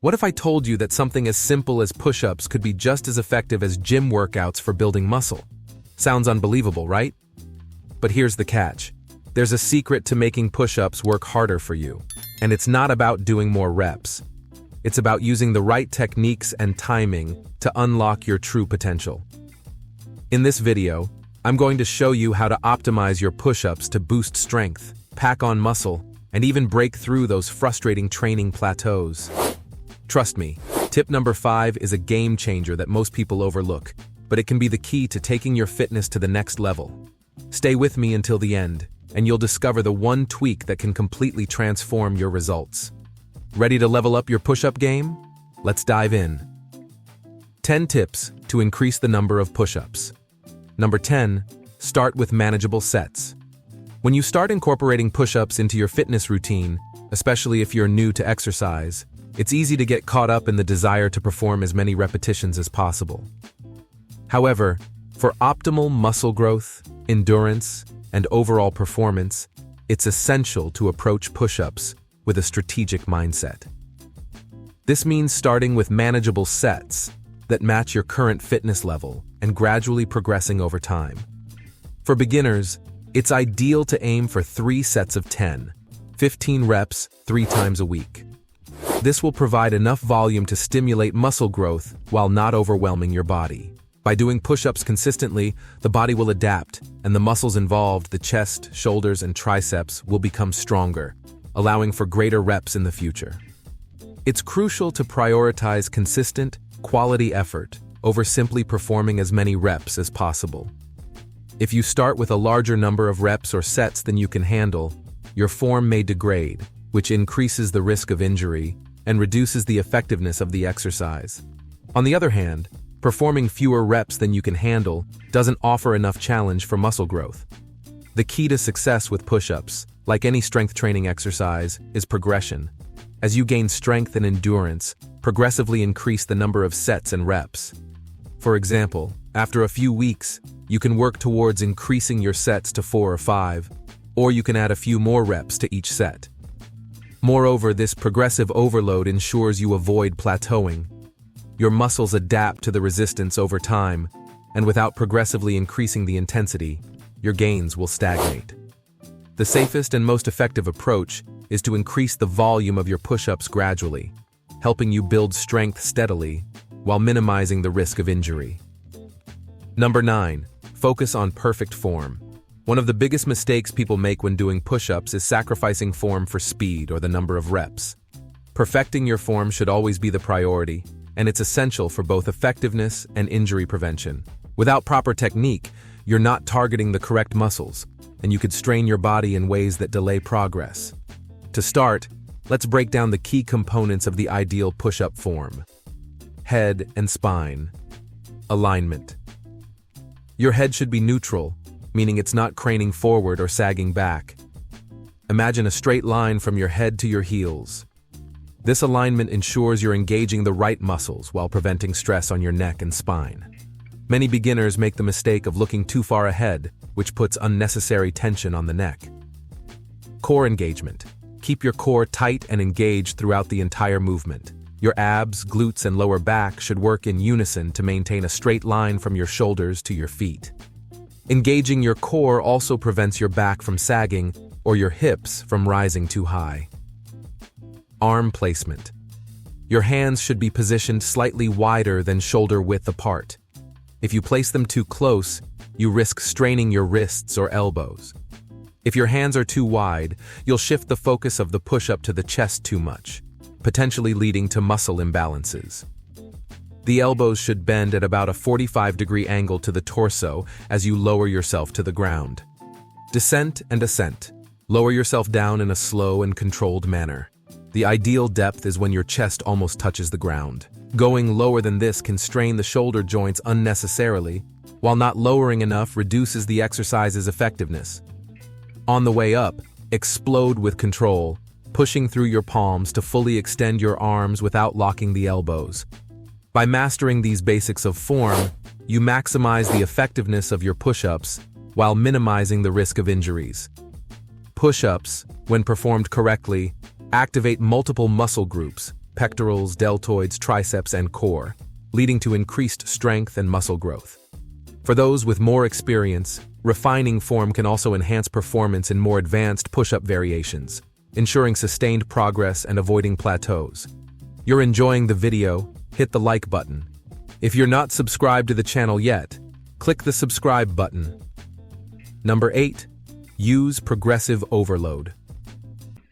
What if I told you that something as simple as push-ups could be just as effective as gym workouts for building muscle? Sounds unbelievable, right? But here's the catch. There's a secret to making push-ups work harder for you. And it's not about doing more reps. It's about using the right techniques and timing to unlock your true potential. In this video, I'm going to show you how to optimize your push-ups to boost strength, pack on muscle, and even break through those frustrating training plateaus. Trust me, tip number 5 is a game changer that most people overlook, but it can be the key to taking your fitness to the next level. Stay with me until the end, and you'll discover the one tweak that can completely transform your results. Ready to level up your push-up game? Let's dive in. 10 tips to increase the number of push-ups. Number 10, start with manageable sets. When you start incorporating push-ups into your fitness routine, especially if you're new to exercise, it's easy to get caught up in the desire to perform as many repetitions as possible. However, for optimal muscle growth, endurance, and overall performance, it's essential to approach push-ups with a strategic mindset. This means starting with manageable sets that match your current fitness level and gradually progressing over time. For beginners, it's ideal to aim for 3 sets of 10, 15 reps 3 times a week. This will provide enough volume to stimulate muscle growth while not overwhelming your body. By doing push-ups consistently, the body will adapt, and the muscles involved, the chest, shoulders, and triceps, will become stronger, allowing for greater reps in the future. It's crucial to prioritize consistent, quality effort over simply performing as many reps as possible. If you start with a larger number of reps or sets than you can handle, your form may degrade, which increases the risk of injury and reduces the effectiveness of the exercise. On the other hand, performing fewer reps than you can handle doesn't offer enough challenge for muscle growth. The key to success with push-ups, like any strength training exercise, is progression. As you gain strength and endurance, progressively increase the number of sets and reps. For example, after a few weeks, you can work towards increasing your sets to 4 or 5, or you can add a few more reps to each set. Moreover, this progressive overload ensures you avoid plateauing. Your muscles adapt to the resistance over time, and without progressively increasing the intensity, your gains will stagnate. The safest and most effective approach is to increase the volume of your push-ups gradually, helping you build strength steadily while minimizing the risk of injury. Number 9, focus on perfect form. One of the biggest mistakes people make when doing push-ups is sacrificing form for speed or the number of reps. Perfecting your form should always be the priority, and it's essential for both effectiveness and injury prevention. Without proper technique, you're not targeting the correct muscles, and you could strain your body in ways that delay progress. To start, let's break down the key components of the ideal push-up form. Head and spine. Alignment. Your head should be neutral, meaning it's not craning forward or sagging back. Imagine a straight line from your head to your heels. This alignment ensures you're engaging the right muscles while preventing stress on your neck and spine. Many beginners make the mistake of looking too far ahead, which puts unnecessary tension on the neck. Core engagement. Keep your core tight and engaged throughout the entire movement. Your abs, glutes, and lower back should work in unison to maintain a straight line from your shoulders to your feet. Engaging your core also prevents your back from sagging or your hips from rising too high. Arm placement. Your hands should be positioned slightly wider than shoulder width apart. If you place them too close, you risk straining your wrists or elbows. If your hands are too wide, you'll shift the focus of the push-up to the chest too much, potentially leading to muscle imbalances. The elbows should bend at about a 45-degree angle to the torso as you lower yourself to the ground. Descent and ascent. Lower yourself down in a slow and controlled manner. The ideal depth is when your chest almost touches the ground. Going lower than this can strain the shoulder joints unnecessarily, while not lowering enough reduces the exercise's effectiveness. On the way up, explode with control, pushing through your palms to fully extend your arms without locking the elbows. By mastering these basics of form, you maximize the effectiveness of your push-ups while minimizing the risk of injuries. Push-ups, when performed correctly, activate multiple muscle groups, pectorals, deltoids, triceps, and core, leading to increased strength and muscle growth. For those with more experience, refining form can also enhance performance in more advanced push-up variations, ensuring sustained progress and avoiding plateaus. You're enjoying the video, hit the like button. If you're not subscribed to the channel yet, click the subscribe button. Number 8. Use progressive overload.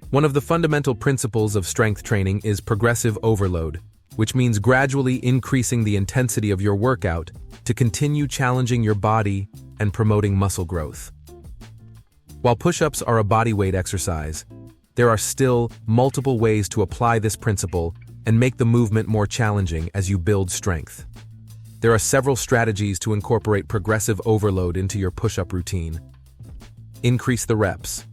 One of the fundamental principles of strength training is progressive overload, which means gradually increasing the intensity of your workout to continue challenging your body and promoting muscle growth. While push-ups are a bodyweight exercise, there are still multiple ways to apply this principle and make the movement more challenging as you build strength. There are several strategies to incorporate progressive overload into your push-up routine. Increase the reps.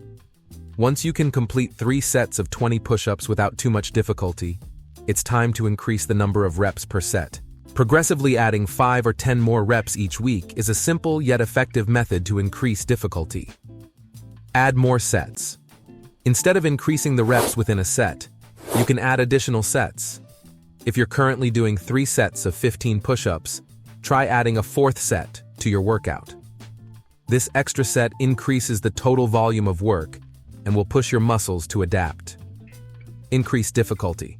Once you can complete 3 sets of 20 push-ups without too much difficulty, it's time to increase the number of reps per set. Progressively adding 5 or 10 more reps each week is a simple yet effective method to increase difficulty. Add more sets. Instead of increasing the reps within a set, you can add additional sets. If you're currently doing 3 sets of 15 push-ups, try adding a 4th set to your workout. This extra set increases the total volume of work and will push your muscles to adapt. Increase difficulty.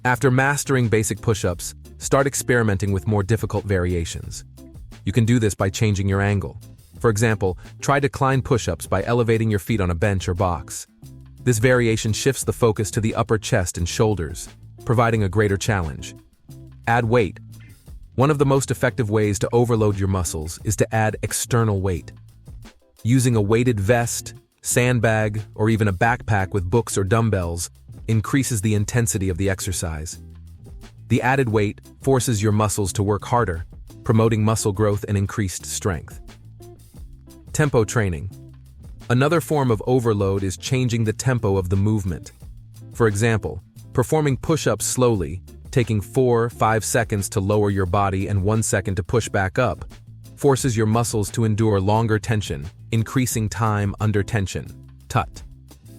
After mastering basic push-ups, start experimenting with more difficult variations. You can do this by changing your angle. For example, try decline push-ups by elevating your feet on a bench or box. This variation shifts the focus to the upper chest and shoulders, providing a greater challenge. Add weight. One of the most effective ways to overload your muscles is to add external weight. Using a weighted vest, sandbag, or even a backpack with books or dumbbells increases the intensity of the exercise. The added weight forces your muscles to work harder, promoting muscle growth and increased strength. Tempo training. Another form of overload is changing the tempo of the movement. For example, performing push-ups slowly, taking 4-5 seconds to lower your body and 1 second to push back up, forces your muscles to endure longer tension, increasing time under tension. TUT.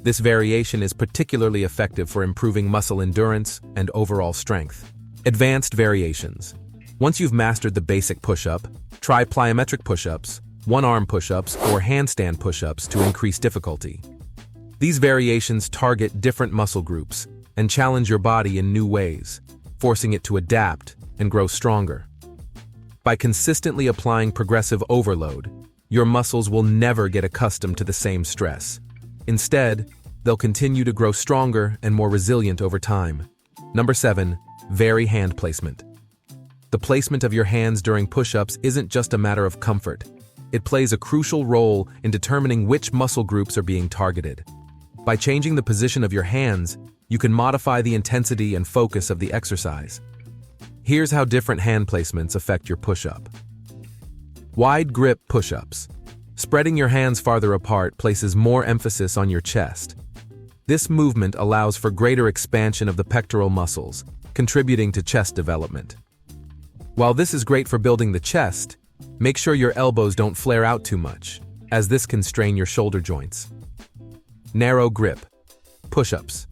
This variation is particularly effective for improving muscle endurance and overall strength. Advanced variations. Once you've mastered the basic push-up, try plyometric push-ups, one-arm push-ups, or handstand push-ups to increase difficulty. These variations target different muscle groups and challenge your body in new ways, forcing it to adapt and grow stronger. By consistently applying progressive overload, your muscles will never get accustomed to the same stress. Instead, they'll continue to grow stronger and more resilient over time. Number 7. Vary hand placement. The placement of your hands during push-ups isn't just a matter of comfort. It plays a crucial role in determining which muscle groups are being targeted. By changing the position of your hands, you can modify the intensity and focus of the exercise. Here's how different hand placements affect your push-up. Wide grip push-ups. Spreading your hands farther apart places more emphasis on your chest. This movement allows for greater expansion of the pectoral muscles, contributing to chest development. While this is great for building the chest, make sure your elbows don't flare out too much, as this can strain your shoulder joints. Narrow grip push-ups.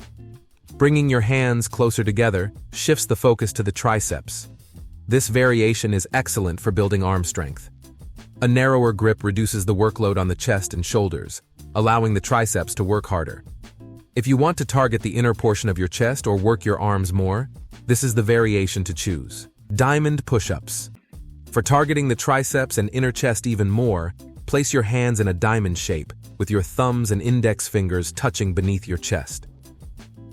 Bringing your hands closer together shifts the focus to the triceps. This variation is excellent for building arm strength. A narrower grip reduces the workload on the chest and shoulders, allowing the triceps to work harder. If you want to target the inner portion of your chest or work your arms more, this is the variation to choose. Diamond push-ups. For targeting the triceps and inner chest even more, place your hands in a diamond shape, with your thumbs and index fingers touching beneath your chest.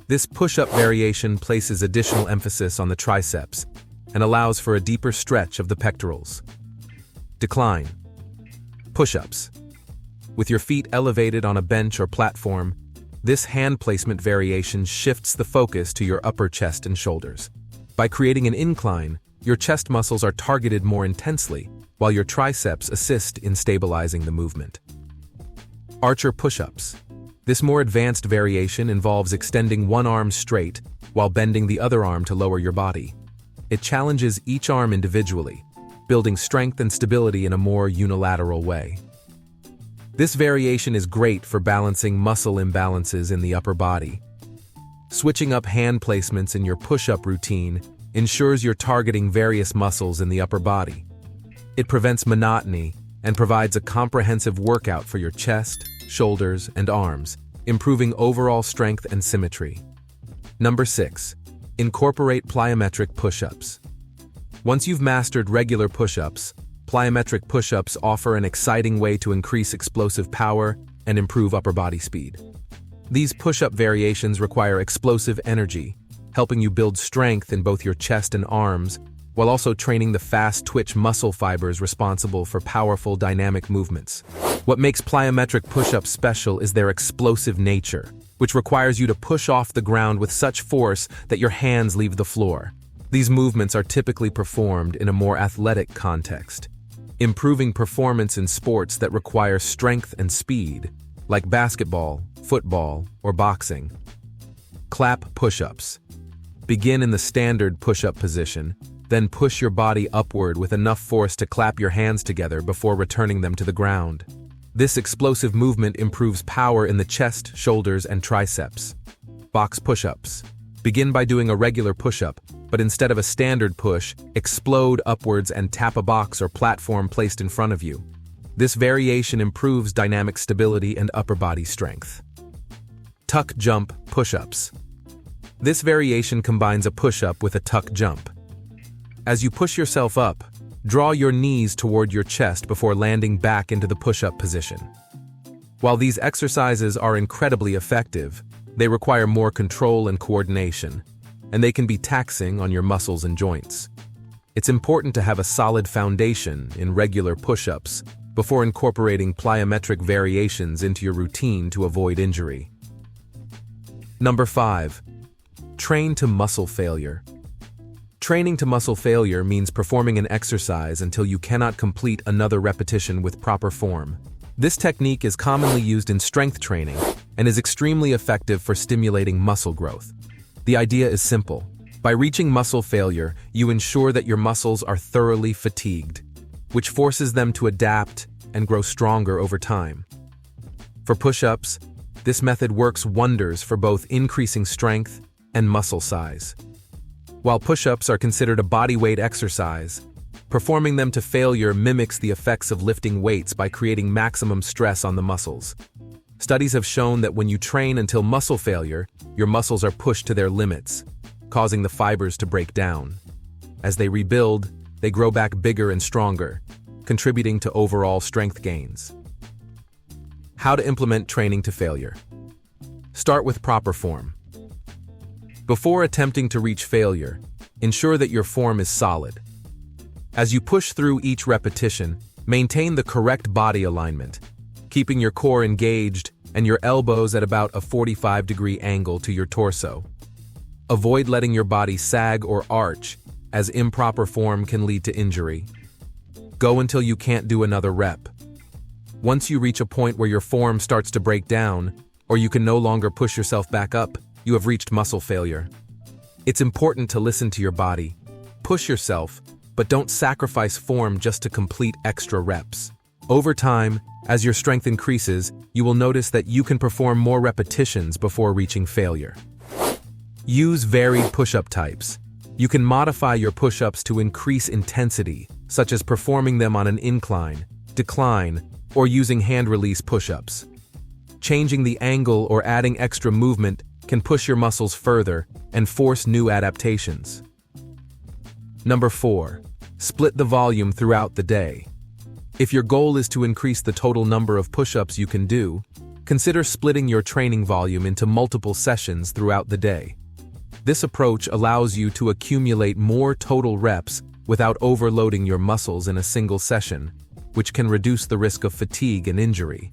This push-up variation places additional emphasis on the triceps and allows for a deeper stretch of the pectorals. Decline push-ups. With your feet elevated on a bench or platform, this hand placement variation shifts the focus to your upper chest and shoulders. By creating an incline, your chest muscles are targeted more intensely, while your triceps assist in stabilizing the movement. Archer push-ups. This more advanced variation involves extending one arm straight while bending the other arm to lower your body. It challenges each arm individually, building strength and stability in a more unilateral way. This variation is great for balancing muscle imbalances in the upper body. Switching up hand placements in your push-up routine ensures you're targeting various muscles in the upper body. It prevents monotony and provides a comprehensive workout for your chest, shoulders, and arms, improving overall strength and symmetry. Number 6. Incorporate plyometric push-ups. Once you've mastered regular push-ups, plyometric push-ups offer an exciting way to increase explosive power and improve upper body speed. These push-up variations require explosive energy, helping you build strength in both your chest and arms, while also training the fast twitch muscle fibers responsible for powerful dynamic movements. What makes plyometric push-ups special is their explosive nature, which requires you to push off the ground with such force that your hands leave the floor. These movements are typically performed in a more athletic context, improving performance in sports that require strength and speed, like basketball, football, or boxing. Clap push-ups. Begin in the standard push-up position, then push your body upward with enough force to clap your hands together before returning them to the ground. This explosive movement improves power in the chest, shoulders, and triceps. Box push-ups. Begin by doing a regular push-up, but instead of a standard push, explode upwards and tap a box or platform placed in front of you. This variation improves dynamic stability and upper body strength. Tuck jump push-ups. This variation combines a push-up with a tuck jump. As you push yourself up, draw your knees toward your chest before landing back into the push-up position. While these exercises are incredibly effective, they require more control and coordination, and they can be taxing on your muscles and joints. It's important to have a solid foundation in regular push-ups before incorporating plyometric variations into your routine to avoid injury. Number 5. Train to muscle failure. Training to muscle failure means performing an exercise until you cannot complete another repetition with proper form. This technique is commonly used in strength training and is extremely effective for stimulating muscle growth. The idea is simple. By reaching muscle failure, you ensure that your muscles are thoroughly fatigued, which forces them to adapt and grow stronger over time. For push-ups, this method works wonders for both increasing strength and muscle size. While push-ups are considered a bodyweight exercise, performing them to failure mimics the effects of lifting weights by creating maximum stress on the muscles. Studies have shown that when you train until muscle failure, your muscles are pushed to their limits, causing the fibers to break down. As they rebuild, they grow back bigger and stronger, contributing to overall strength gains. How to implement training to failure. Start with proper form. Before attempting to reach failure, ensure that your form is solid. As you push through each repetition, maintain the correct body alignment, keeping your core engaged and your elbows at about a 45-degree angle to your torso. Avoid letting your body sag or arch, as improper form can lead to injury. Go until you can't do another rep. Once you reach a point where your form starts to break down, or you can no longer push yourself back up, you have reached muscle failure. It's important to listen to your body. Push yourself, but don't sacrifice form just to complete extra reps. Over time, as your strength increases, you will notice that you can perform more repetitions before reaching failure. Use varied push-up types. You can modify your push-ups to increase intensity, such as performing them on an incline, decline, or using hand-release push-ups. Changing the angle or adding extra movement can push your muscles further and force new adaptations. Number 4. Split the volume throughout the day. If your goal is to increase the total number of push-ups you can do, consider splitting your training volume into multiple sessions throughout the day. This approach allows you to accumulate more total reps without overloading your muscles in a single session, which can reduce the risk of fatigue and injury.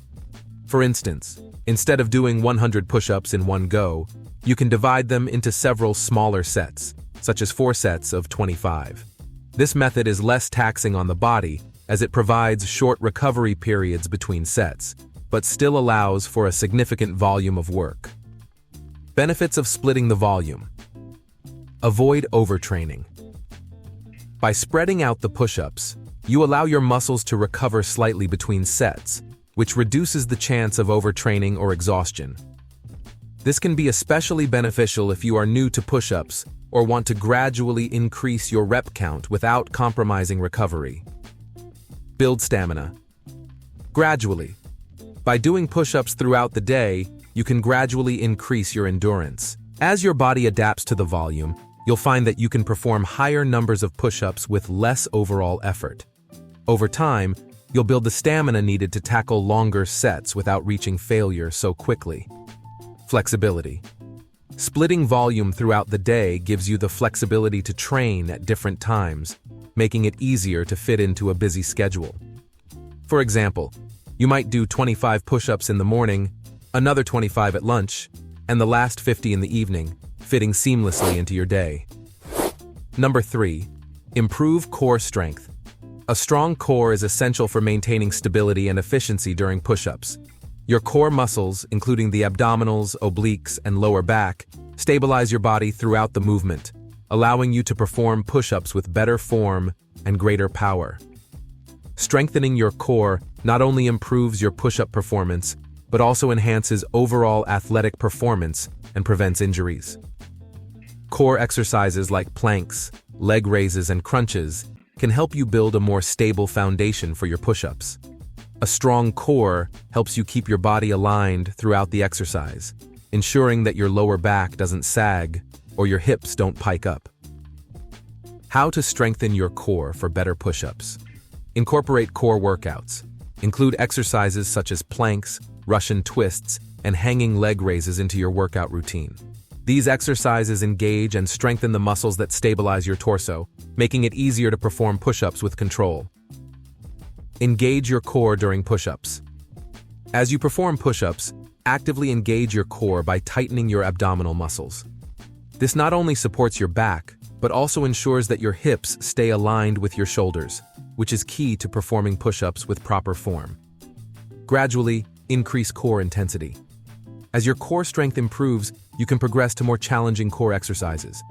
For instance, instead of doing 100 push-ups in one go, you can divide them into several smaller sets, such as 4 sets of 25. This method is less taxing on the body as it provides short recovery periods between sets, but still allows for a significant volume of work. Benefits of splitting the volume. Avoid overtraining. By spreading out the push-ups, you allow your muscles to recover slightly between sets, which reduces the chance of overtraining or exhaustion. This can be especially beneficial if you are new to push-ups or want to gradually increase your rep count without compromising recovery. Build stamina. Gradually. By doing push-ups throughout the day, you can gradually increase your endurance. As your body adapts to the volume, you'll find that you can perform higher numbers of push-ups with less overall effort. Over time, you'll build the stamina needed to tackle longer sets without reaching failure so quickly. Flexibility. Splitting volume throughout the day gives you the flexibility to train at different times, making it easier to fit into a busy schedule. For example, you might do 25 push-ups in the morning, another 25 at lunch, and the last 50 in the evening, fitting seamlessly into your day. Number 3. Improve core strength. A strong core is essential for maintaining stability and efficiency during push-ups. Your core muscles, including the abdominals, obliques, and lower back, stabilize your body throughout the movement, allowing you to perform push-ups with better form and greater power. Strengthening your core not only improves your push-up performance, but also enhances overall athletic performance and prevents injuries. Core exercises like planks, leg raises, and crunches can help you build a more stable foundation for your push-ups. A strong core helps you keep your body aligned throughout the exercise, ensuring that your lower back doesn't sag or your hips don't pike up. How to strengthen your core for better push-ups. Incorporate core workouts. Include exercises such as planks, Russian twists, and hanging leg raises into your workout routine. These exercises engage and strengthen the muscles that stabilize your torso, making it easier to perform push-ups with control. Engage your core during push-ups. As you perform push-ups, actively engage your core by tightening your abdominal muscles. This not only supports your back, but also ensures that your hips stay aligned with your shoulders, which is key to performing push-ups with proper form. Gradually, increase core intensity. As your core strength improves, you can progress to more challenging core exercises.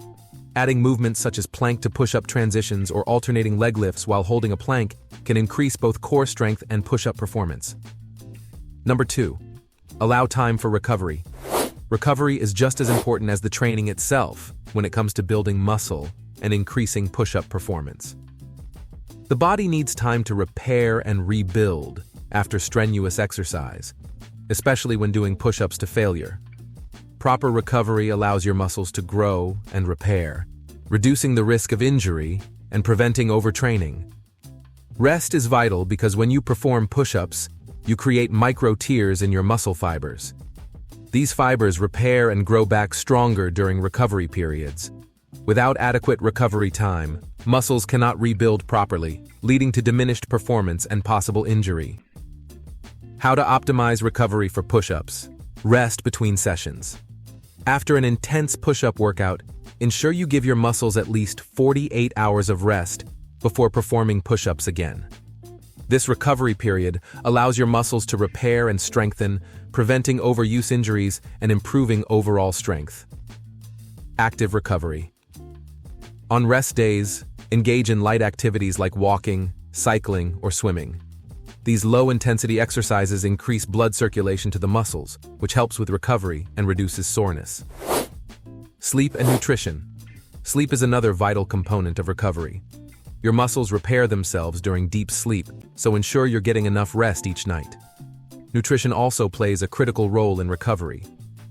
Adding movements such as plank to push-up transitions or alternating leg lifts while holding a plank can increase both core strength and push-up performance. Number 2. Allow time for recovery. Recovery is just as important as the training itself when it comes to building muscle and increasing push-up performance. The body needs time to repair and rebuild after strenuous exercise, especially when doing push-ups to failure. Proper recovery allows your muscles to grow and repair, reducing the risk of injury and preventing overtraining. Rest is vital because when you perform push-ups, you create micro-tears in your muscle fibers. These fibers repair and grow back stronger during recovery periods. Without adequate recovery time, muscles cannot rebuild properly, leading to diminished performance and possible injury. How to optimize recovery for push-ups. Rest between sessions. After an intense push-up workout, ensure you give your muscles at least 48 hours of rest before performing push-ups again. This recovery period allows your muscles to repair and strengthen, preventing overuse injuries and improving overall strength. Active recovery. On rest days, engage in light activities like walking, cycling, or swimming. These low-intensity exercises increase blood circulation to the muscles, which helps with recovery and reduces soreness. Sleep and nutrition. Sleep is another vital component of recovery. Your muscles repair themselves during deep sleep, so ensure you're getting enough rest each night. Nutrition also plays a critical role in recovery.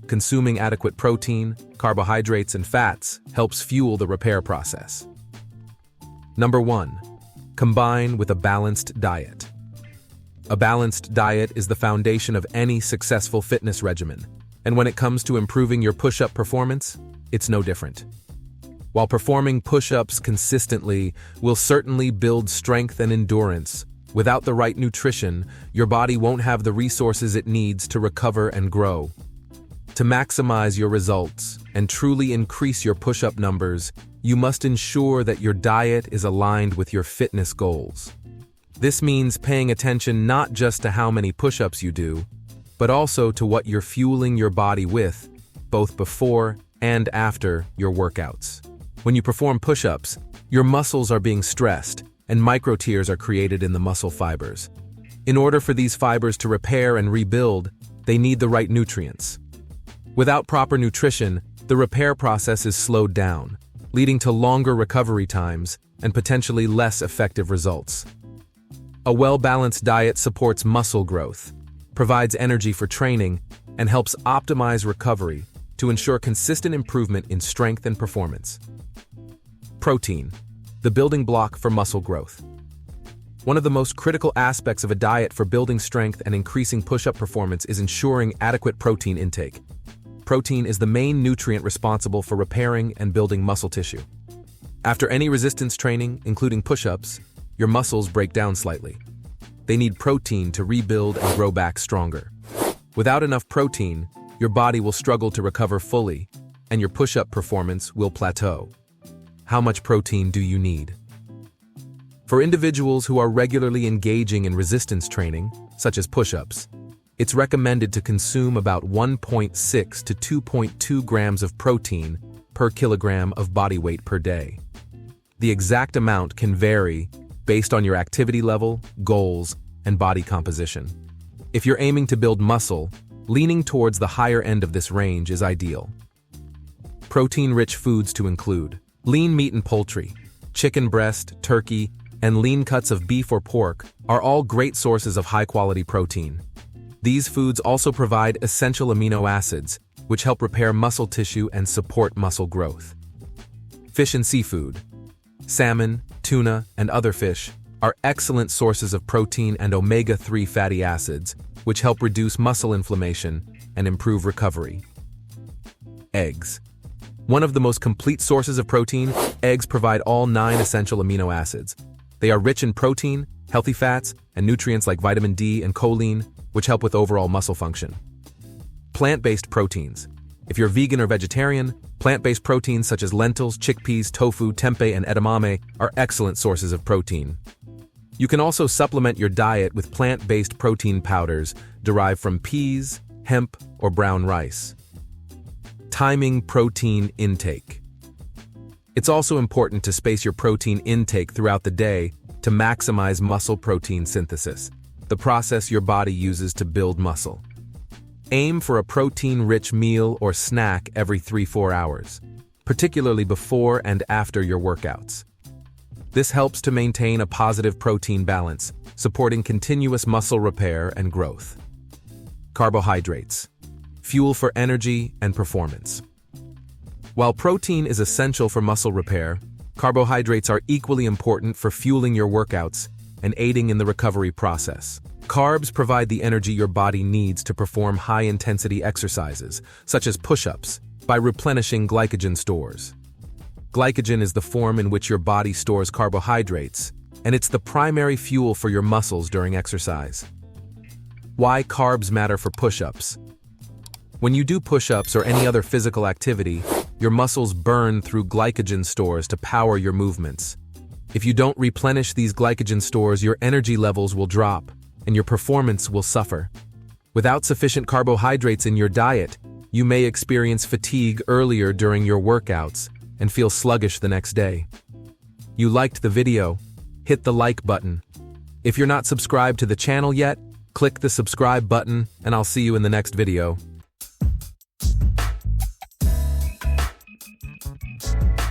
Consuming adequate protein, carbohydrates, and fats helps fuel the repair process. Number 1. Combine with a balanced diet. A balanced diet is the foundation of any successful fitness regimen, and when it comes to improving your push-up performance, it's no different. While performing push-ups consistently will certainly build strength and endurance, without the right nutrition, your body won't have the resources it needs to recover and grow. To maximize your results and truly increase your push-up numbers, you must ensure that your diet is aligned with your fitness goals. This means paying attention not just to how many push-ups you do, but also to what you're fueling your body with, both before and after your workouts. When you perform push-ups, your muscles are being stressed, and micro-tears are created in the muscle fibers. In order for these fibers to repair and rebuild, they need the right nutrients. Without proper nutrition, the repair process is slowed down, leading to longer recovery times and potentially less effective results. A well-balanced diet supports muscle growth, provides energy for training, and helps optimize recovery to ensure consistent improvement in strength and performance. Protein, the building block for muscle growth. One of the most critical aspects of a diet for building strength and increasing push-up performance is ensuring adequate protein intake. Protein is the main nutrient responsible for repairing and building muscle tissue. After any resistance training, including push-ups, your muscles break down slightly. They need protein to rebuild and grow back stronger. Without enough protein, your body will struggle to recover fully, and your push-up performance will plateau. How much protein do you need? For individuals who are regularly engaging in resistance training, such as push-ups, it's recommended to consume about 1.6 to 2.2 grams of protein per kilogram of body weight per day. The exact amount can vary based on your activity level, goals, and body composition. If you're aiming to build muscle, leaning towards the higher end of this range is ideal. Protein-rich foods to include lean meat and poultry, chicken breast, turkey, and lean cuts of beef or pork are all great sources of high-quality protein. These foods also provide essential amino acids, which help repair muscle tissue and support muscle growth. Fish and seafood. Salmon, tuna, and other fish are excellent sources of protein and omega-3 fatty acids, which help reduce muscle inflammation and improve recovery. Eggs. One of the most complete sources of protein, eggs provide all 9 essential amino acids. They are rich in protein, healthy fats, and nutrients like vitamin D and choline, which help with overall muscle function. Plant-based proteins. If you're vegan or vegetarian, plant-based proteins such as lentils, chickpeas, tofu, tempeh, and edamame are excellent sources of protein. You can also supplement your diet with plant-based protein powders derived from peas, hemp, or brown rice. Timing protein intake. It's also important to space your protein intake throughout the day to maximize muscle protein synthesis, the process your body uses to build muscle. Aim for a protein-rich meal or snack every 3-4 hours, particularly before and after your workouts. This helps to maintain a positive protein balance, supporting continuous muscle repair and growth. Carbohydrates. Fuel for energy and performance. While protein is essential for muscle repair, carbohydrates are equally important for fueling your workouts and aiding in the recovery process. Carbs provide the energy your body needs to perform high-intensity exercises, such as push-ups, by replenishing glycogen stores. Glycogen is the form in which your body stores carbohydrates, and it's the primary fuel for your muscles during exercise. Why carbs matter for push-ups. When you do push-ups or any other physical activity, your muscles burn through glycogen stores to power your movements. If you don't replenish these glycogen stores, your energy levels will drop, and your performance will suffer. Without sufficient carbohydrates in your diet, you may experience fatigue earlier during your workouts and feel sluggish the next day. You liked the video? Hit the like button. If you're not subscribed to the channel yet, click the subscribe button, and I'll see you in the next video.